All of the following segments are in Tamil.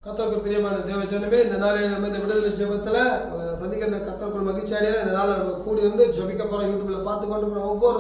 கர்த்தருக்குள் பிரியமான தேவ ஜனமே, இந்த நாளில் நம்ம இந்த விடுதலை ஜெபத்தில் சந்திக்கிற கர்த்தருக்குள் மகிழ்ச்சி அடையில இந்த நாளில் நம்ம கூடி வந்து ஜபிக்க போகிறோம். யூடியூப்ல பார்த்து கொண்டு ஒவ்வொரு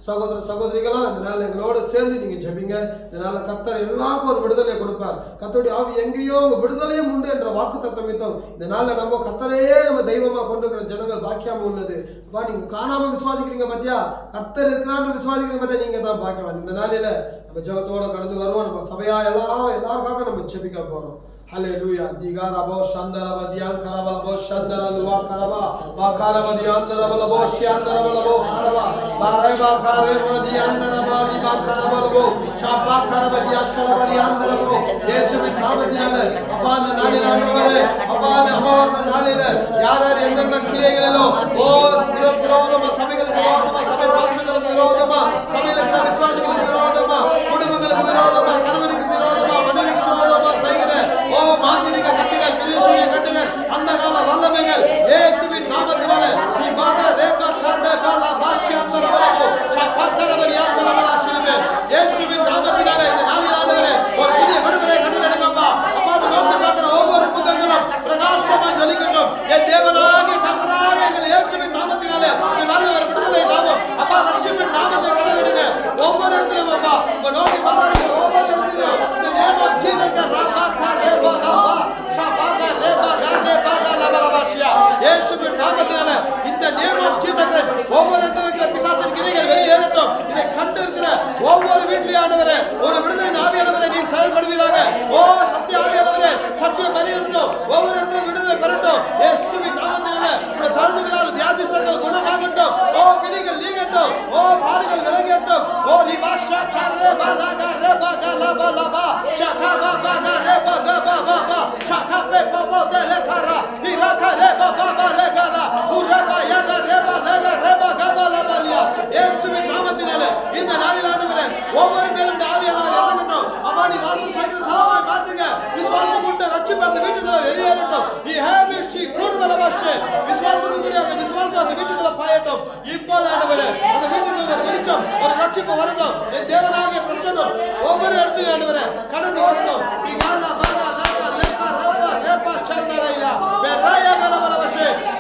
சகோதர சகோதரிகளும் இந்த நாளில் எங்களோட சேர்ந்து நீங்கள் ஜபிங்க. இந்த நாளில் கர்த்தர் எல்லாருக்கும் ஒரு விடுதலையை கொடுப்பார். கர்த்தருடைய ஆவி எங்கேயோ விடுதலையும் உண்டு என்ற வாக்கு தத்தமித்தோம். இந்த நாளில் நம்ம கர்த்தரையே நம்ம தெய்வமாக கொண்டு இருக்கிற ஜனங்கள் பாக்கியமாக உள்ளது. அப்பா, நீங்கள் காணாமல் விசுவாசிக்கிறீங்க பார்த்தியா, கர்த்தர் இருக்கிறான்னு விசுவாசிக்கிறீங்க பார்த்தியா, நீங்கள் தான் பாக்கியவான். இந்த நாளில் நம்ம ஜெபத்தோட கடந்து வருவோம். நம்ம சபையா எல்லாருக்காக நம்ம ஜெபிக்க போகிறோம். Hallelujah. Digarabo Shandaraba Diankarabo Shandaraba Karaba Bakaraba Diandarabo Shandarabo Karaba Baraba Karaba Diandaraba Bakarabo Shapa Karaba Diashalaba Diandarabo Yesuவின் நாமத்தினாலே அப்பா இந்த நாளில் ஆண்டவரே, அப்பா இந்த அமாவாசை நாளில் யார் யார் எந்தெந்த கிரியைகளிலோ விரோதமா சபைகளுக்கு விரோதமா சபை பாஷைகளுக்கு விரோதமா சபையில் இருக்கிற விசுவாசிகளுக்கு விரோதமா குடும்பங்களுக்கு விரோதமா கணவனுக்கு விரோதமா மனைவிக்கு விரோதமா செய்கிற மாந்திரிக கட்டுகள் பெரிய கட்டுகள் அந்த கால வல்லமைகள் இயேசுவின் நாமத்தினாலே நீ பாக ரேபா காத பாலா பாஷியாந்தரவலோ ஷபாக்கரவரியாந்தரவலா ஷிலுமே இயேசுவின் நாமத்தினாலே இந்த நாளில் ஆண்டவரே ஒரு புதிய விடுதலை கட்டளையிடுங்கப்பா. அப்பா, நோக்கி பார்க்கிற ஒவ்வொரு முகங்களும் பிரகாசமாக ஜொலிக்கட்டும். என் தேவனாகிய கர்த்தராகிய எங்கள் இயேசுவின் நாமத்தினாலே இந்த நாளில் ஒரு விடுதலை நாமம் அப்பா ரட்சிப்பின் நாமத்தை கட்டளையிடுங்க. ஒவ்வொரு இடத்திலும் அப்பா நோக்கி பார்க்கிற ஒவ்வொரு இடத்திலும் இந்த நேம் ஆஃப் ஜீசஸ் ரபா காரேபா லபா ஷபாகா ரேபா காரேபா லபலபாஷியா இயேசுவின் நாமத்தினாலே இந்த நேம் ஆஃப் ஜீசஸ் ஒவ்வொரு இடத்துல இருக்கிற பிசாசின் கிரியைகள் வெளியேறட்டும். இதை கண்டு இருக்கிற ஒவ்வொரு வீட்டிலும் ஆண்டவரே ஒரு விடுதலை ஆவியானவரே நீர் செயல்படுவீராக. ஓ சத்திய ஆவியானவரே சத்தியம் பரிகட்டும். ஒவ்வொரு இடத்துல விடுதலை பெறட்டும். இயேசுவின் நாமத்தினாலே இந்த தழும்புகளால் வியாதிஸ்தர்கள் குணமாகட்டும். ஓ பிணிகள் நீங்கட்டும். ஓ பாடுகள் விலகட்டும். ஓ ரிபாஷா கரேபா லகா ரேபா கலபா லபா ஷகபா பகா ரேபா கபா பபா ஷகபே பபா தெலகரா இரக ரேபா பபா லகலா உரபா யகா ரேபா லகா ரேபா கபா லபலியா இயேசுவின் நாமத்தினாலே இந்த நாளில் ஆண்டவரே ஒவ்வொரு மேலும் இந்த ஆவியானவர் இறங்கட்டும். அப்பா, நீ வாசம் செய்கிற ஸ்தலமாய் மாற்றுங்க. விசுவாசம் கொண்டு ரட்சிப்பு அந்த வீட்டுக்குள்ள வெளியேறட்டும். விசுவாசத்துக்குரிய அந்த விசுவாசம் அந்த வீட்டுக்குள்ள பாயட்டும். இப்போது ஆண்டவரே அந்த வீட்டுக்கு ஒரு வெளிச்சம் ஒரு ரட்சிப்பு வரட்டும். என் தேவனாகிய பிரசன்னம் ஒவ்வொரு இடத்திலும் ஆண்டவரே கடந்து வரட்டும்.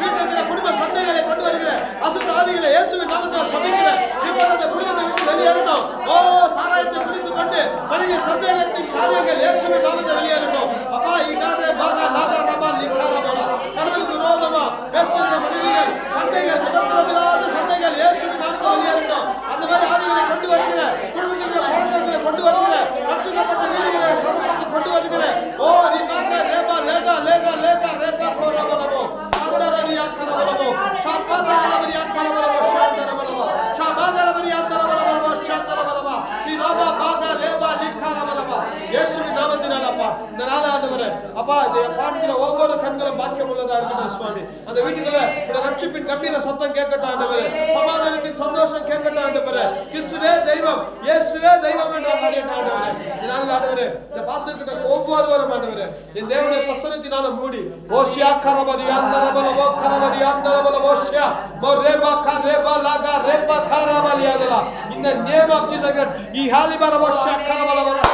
வீட்டில் இருக்கிற குடும்ப சண்டைகளை கொண்டு வருகிற அசுத்த ஆவிகளை இயேசுவின் நாமத்தை சபிக்கிற இப்போது அந்த குடும்பத்தை விட்டு வெளியேறட்டும். ஓ சாராயத்தை குடித்துக் கொண்டு மனைவி சந்தேகத்தின் காரியங்கள் இயேசுவின் நாமத்தை வெளியேறட்டும். அப்பா இகாரே பாகா லாகா ரபா லிகாரபலா கணவனுக்கு விரோதமா பேசுகிற மனைவிகள் சண்டைகள் முகத்திரமில்லாத சண்டைகள் இயேசுவின் நாமத்தை வெளியேறட்டும். அந்த மாதிரி ஆவிகளை கொண்டு வருகிற குடும்பத்துக்குள்ள குழந்தைகளை கொண்டு வருகிற ரட்சிக்கப்பட்ட வீடுகளை குடும்பத்தை கொண்டு வருகிற ஓ நீ பாக்க ரேபா லேகா லேகா லேகா ரேபா கோரபலமோ அந்தரரியா கரபலமோ ஷாபாதா கலபரியா கரபலமோ ஷாந்தரபலமோ ஷாபாகலபரியா தரபலமோ ஷாந்தரபலமோ நீ ரபா பாகா லேபா லிகாரபலமோ இயேசுவின் நாமத்தினால அப்பா இந்த நாள ஆண்டவரே அப்பா இதை பார்க்கிற ஒவ்வொரு கண்களும் பாக்கியம் உள்ளதா இருக்கட்டும் சுவாமி. அந்த வீட்டுக்குள்ள இந்த ரட்சிப்பின் கம்பீர சத்தம் கேட்கட்டும் ஆண்டவரே. சமாதானத்தின் சந்தோஷம் கேட்கட்டும் ஆண்டவரே. கிறிஸ்துவே தெய்வம் இயேசுவே தெய்வம் என்ற காரியத்தை ஆண்டவரே இந்த நாள ஆண்டவரே இதை பார்த்துக்கிட்ட ஒவ்வொருவரும் ஆண்டவரே என் தேவனுடைய பிரசன்னத்தினால மூடி ஓஷியா கரபதி அந்தரபலபோ கரபதி அந்தரபலபோ ஷியா மோரேபா கரேபா லாகா ரேபா கரபலியாதலா இந்த நேம் ஆஃப் ஜீசஸ் இ ஹாலிபரபோ ஷக்கரபலபரா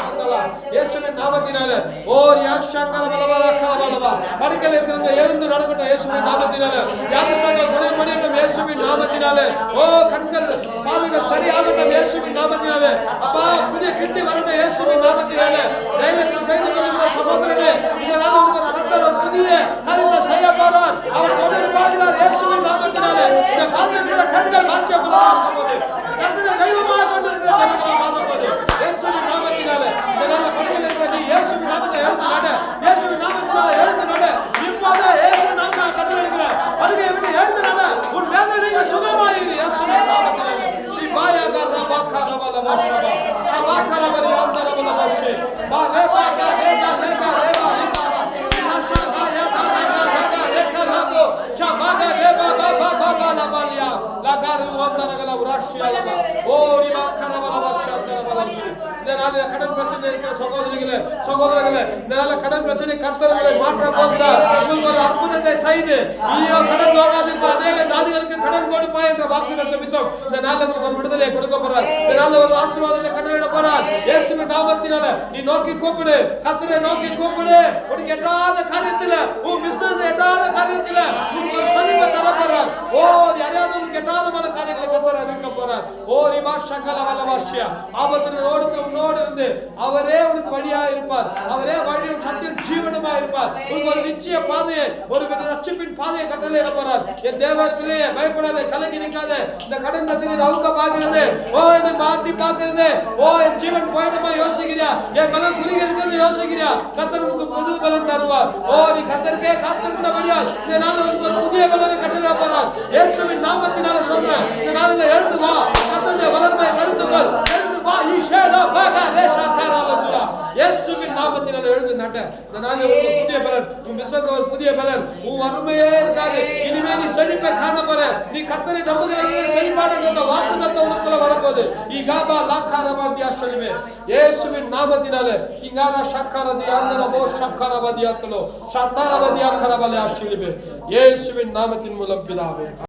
இயேசுவின் நாமத்தினாலே ஓ யாஷக்கரபலபரா கரபலபா படுக்கையில் இருக்கிறவங்க எழுந்து நடக்கட்டும் இயேசுவின் நாமத்தினாலே. யாதிஸ்தர்கள் குணமடையட்டும் இயேசுவின் நாமத்தினாலே. ஓ கண்கள் பார்வைகள் சரியாகட்டும் இயேசுவின் நாமத்தினாலே. அப்பா புதிய கிட்னி வரட்டும் இயேசுவின் நாமத்தினாலே. டைலக்ஷன் செய்து கொண்டிருக்கிற சகோதரனே இந்த நாள் உங்களுக்கு கர்த்தர் ஒரு புதிய காரியத்தை செய்ய போறார். அவர் தொடர்ந்து பார்க்கிறார் இயேசுவின் நாமத்தினாலே. இந்த பார்த்திருக்கிற கண்கள் பாக்கியம் உள்ளதாக போது கர்த்தரை தெய்வமாக கொண்டிருக்கிற ஜனங்களை மாறப்போது இயேசுவின் நாமத்தினாலே. இந்த நாள் படுக்கையில் இருக்கிற நீ இயேசுவின் நாமத்தை எழுந்து நட. இயேசுவின் நாமத்தினாலே எழுந்து நட. இப்போதே இயேசுவின் நாமத்தை கட்டளையிடுகிற படுக்கையை விட்டு எழுந்து நட. உன் வேதனைகள் சுகமாயிரு இயேசுவின் நாமத்தினாலே. ஸ்ரீ பாயாகா ரபா கரபலபா ஷபா ஷபா கரபரி அந்தரபலபா ஷே பா ரேபா கா ரேபா லேகா ரேபா லிகாரா நாஷா காயா தாலகா லகா ரேகா லபோ ஷபாகா ரேபா பாபா பாபா லபாலியா லகாரு வந்தனகல உராஷியா லபா ஓ ரிபா கரபலபா ஷந்தரபலபா இந்த நாளில் கடன் பிரச்சனை இருக்கிற சகோதரர்களே இந்த நாளில் கடன் பிரச்சனை கர்த்தர்களை மாற்ற போகிறார். உங்களுக்கு ஒரு அற்புதத்தை செய்து நீயோ கடன் வாங்காதிருப்பா அநேக ஜாதிகளுக்கு கடன் கொடுப்பாய் என்ற வாக்குத்தத்தம் மித்தம் இந்த நாளில் உங்களுக்கு ஒரு விடுதலை கொடுக்க போறார். இந்த நாளில் ஒரு ஆசீர்வாதத்தை கட்டளையிட போறார். இயேசுவின் நாமத்தினால நீ நோக்கி கூப்பிடு, கர்த்தரை நோக்கி கூப்பிடு. எட்டாத காரியத்துல உன் பிசினஸ் எட்டாத காரியத்துல உங்களுக்கு ஒரு செழிப்பை தர போறார். ஓ அறியாதவங்களுக்கு எட்டாதமான காரியங்களை கர்த்தர் அறிவிக்க போறார். ஓ ரிமா ஷகல வலவாஷியா ஆபத்துல ஓடத்துல உன்னோடு இருந்து அவரே உனக்கு வழியா இருப்பார். அவரே வழியும் சத்தியம் ஜீவனுமா இருப்பார். உனக்கு ஒரு நிச்சய பாதையை ஒரு ரட்சிப்பின் பாதையை கட்டளையிட போறார். என் தேவர்களே பயப்படாத, கலங்கி நிற்காத. இந்த கடன் பிரச்சனை அவுக்க பாக்குறது, ஓ இதை மாற்றி பாக்குறது, ஓ என் ஜீவன் போயிடுமா யோசிக்கிறியா, என் பலம் குறுகி இருக்கிறது யோசிக்கிறியா, கர்த்தர் உனக்கு புது பலன் தருவார். ஓ நீ கர்த்தருக்கே காத்திருந்தபடியால் இந்த நாள் உனக்கு ஒரு புதிய பலனை கட்டளையிட போறார். இயேசுவின் நாமத்தினால சொல்றேன், இந்த நாளில் எழுந்து வா, கர்த்தருடைய வல்லமையை தரித்துக்கொள். எழுந்து வா, ஈஷேடா பாகா ரேஷா காராலந்துரா. இயேசுவின் நாமத்தினால எழுந்து நட. இந்த நாளில் உனக்கு புதிய பலன், உன் விசுவாசத்துல ஒரு புதிய பலன். உன் வறுமையே இருக்காது. இனிமே நீ செழிப்பை காண போற. நீ கர்த்தரை நம்புகிறவங்களே செழிப்பாடுன்ற வாக்குத்தத்தம் உனக்குள்ள வரப்போகுது. ஈகாபா லாகாரபாதியா சொல்லுவே இயேசுவின் நாமத்தினால இங்காரா ஷக்கரதி ஆந்தரபோ ஷக்கரபதியாத்தலோ ஷத்தரபதியா கரபலே ஆசிலுவே இயேசுவின் நாமத்தின் மூலம் பிதாவே.